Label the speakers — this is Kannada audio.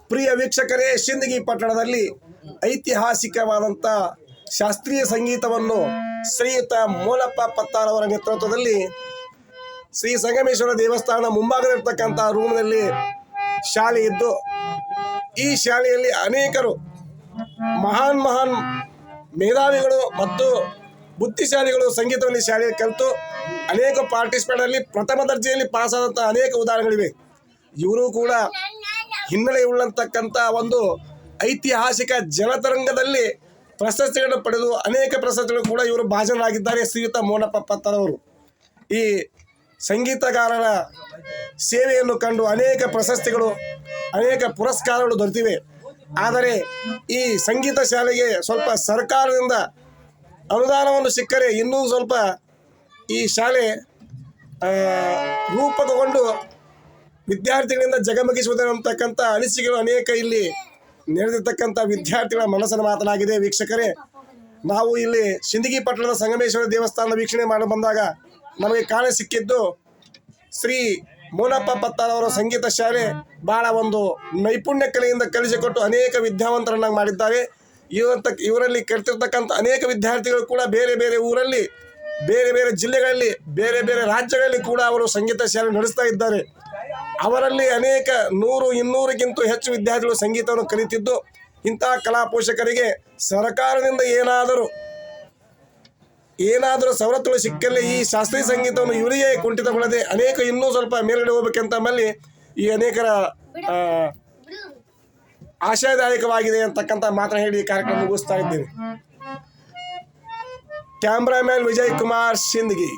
Speaker 1: ಪ್ರಿಯ ವೀಕ್ಷಕರೇ, ಸಿಂದಗಿ ಪಟ್ಟಣದಲ್ಲಿ ಐತಿಹಾಸಿಕವಾದಂಥ ಶಾಸ್ತ್ರೀಯ ಸಂಗೀತವನ್ನು ಶ್ರೀಯುತ ಮೋನಪ್ಪ ಪತ್ತಾರ್ ಅವರ ನೇತೃತ್ವದಲ್ಲಿ ಶ್ರೀ ಸಂಗಮೇಶ್ವರ ದೇವಸ್ಥಾನ ಮುಂಭಾಗದಲ್ಲಿರ್ತಕ್ಕಂಥ ರೂಮ್ನಲ್ಲಿ ಶಾಲೆ ಇದ್ದು, ಈ ಶಾಲೆಯಲ್ಲಿ ಅನೇಕರು ಮಹಾನ್ ಮೇಧಾವಿಗಳು ಮತ್ತು ಬುದ್ಧಿಶಾಲಿಗಳು ಸಂಗೀತವನ್ನು ಶಾಲೆಯಲ್ಲಿ ಕಲಿತು ಅನೇಕ ಪಾರ್ಟಿಸಿಪೇಟಲ್ಲಿ ಪ್ರಥಮ ದರ್ಜೆಯಲ್ಲಿ ಪಾಸಾದಂಥ ಅನೇಕ ಉದಾಹರಣೆಗಳಿವೆ. ಇವರು ಕೂಡ ಹಿನ್ನೆಲೆ ಉಳ್ಳಂತಕ್ಕಂಥ ಒಂದು ಐತಿಹಾಸಿಕ ಜನತರಂಗದಲ್ಲಿ ಪ್ರಶಸ್ತಿಗಳನ್ನು ಪಡೆದು ಅನೇಕ ಪ್ರಶಸ್ತಿಗಳು ಕೂಡ ಇವರು ಭಾಜನರಾಗಿದ್ದಾರೆ. ಶ್ರೀಯುತ ಮೋನಪ್ಪ ಪತ್ತಾರ್ ಅವರು ಈ ಸಂಗೀತಗಾರರ ಸೇವೆಯನ್ನು ಕಂಡು ಅನೇಕ ಪ್ರಶಸ್ತಿಗಳು, ಅನೇಕ ಪುರಸ್ಕಾರಗಳು ದೊರೆತಿವೆ. ಆದರೆ ಈ ಸಂಗೀತ ಶಾಲೆಗೆ ಸ್ವಲ್ಪ ಸರ್ಕಾರದಿಂದ ಅನುದಾನವನ್ನು ಸಿಕ್ಕರೆ ಇನ್ನೂ ಸ್ವಲ್ಪ ಈ ಶಾಲೆ ರೂಪಕಗೊಂಡು ವಿದ್ಯಾರ್ಥಿಗಳಿಂದ ಜಗಮಗಿಸುವುದೆಂತಕ್ಕಂಥ ಅನಿಸಿಕೆಗಳು ಅನೇಕ ಇಲ್ಲಿ ನೆರೆದಿರ್ತಕ್ಕಂಥ ವಿದ್ಯಾರ್ಥಿಗಳ ಮನಸ್ಸನ್ನು ಮಾತನಾಗಿದೆ. ವೀಕ್ಷಕರೇ, ನಾವು ಇಲ್ಲಿ ಸಿಂದಗಿ ಪಟ್ಟಣದ ಸಂಗಮೇಶ್ವರ ದೇವಸ್ಥಾನ ವೀಕ್ಷಣೆ ಮಾಡಿ ಬಂದಾಗ ನಮಗೆ ಕಾಣ ಸಿಕ್ಕಿದ್ದು ಶ್ರೀ ಮೋನಪ್ಪ ಪತ್ತಾರ್ ಅವರ ಸಂಗೀತ ಶಾಲೆ ಭಾಳ ಒಂದು ನೈಪುಣ್ಯ ಕಲೆಯಿಂದ ಕಲಿಸಿಕೊಟ್ಟು ಅನೇಕ ವಿದ್ಯಾವಂತರನ್ನಾಗಿ ಮಾಡಿದ್ದಾರೆ. ಇವರಲ್ಲಿ ಕಲಿತಿರ್ತಕ್ಕಂಥ ಅನೇಕ ವಿದ್ಯಾರ್ಥಿಗಳು ಕೂಡ ಬೇರೆ ಬೇರೆ ಊರಲ್ಲಿ, ಬೇರೆ ಬೇರೆ ಜಿಲ್ಲೆಗಳಲ್ಲಿ, ಬೇರೆ ಬೇರೆ ರಾಜ್ಯಗಳಲ್ಲಿ ಕೂಡ ಅವರು ಸಂಗೀತ ಶಾಲೆ ನಡೆಸ್ತಾ ಇದ್ದಾರೆ. ಅವರಲ್ಲಿ ಅನೇಕ 100-200ಕ್ಕಿಂತ ಹೆಚ್ಚು ವಿದ್ಯಾರ್ಥಿಗಳು ಸಂಗೀತವನ್ನು ಕಲಿತಿದ್ದು, ಇಂತಹ ಕಲಾ ಪೋಷಕರಿಗೆ ಸರ್ಕಾರದಿಂದ ಏನಾದರೂ ಸವಲತ್ತುಗಳು ಸಿಕ್ಕಲ್ಲಿ ಈ ಶಾಸ್ತ್ರೀಯ ಸಂಗೀತವನ್ನು ಇವರಿಗೆ ಕುಂಠಿತಗೊಳ್ಳದೆ ಅನೇಕ ಇನ್ನೂ ಸ್ವಲ್ಪ ಮೇಲ್ಗಡೆ ಹೋಗ್ಬೇಕಂತ ನಮ್ಮಲ್ಲಿ ಈ ಅನೇಕರ ಆಶಾದಾಯಕವಾಗಿದೆ ಅಂತಕ್ಕಂಥ ಮಾತನ್ನು ಹೇಳಿ ಈ ಕಾರ್ಯಕ್ರಮ ಮುಗಿಸ್ತಾ ಇದ್ದೇವೆ. ಕ್ಯಾಮ್ರಾಮ್ಯಾನ್ ವಿಜಯ್ ಕುಮಾರ್, ಸಿಂದಗಿ.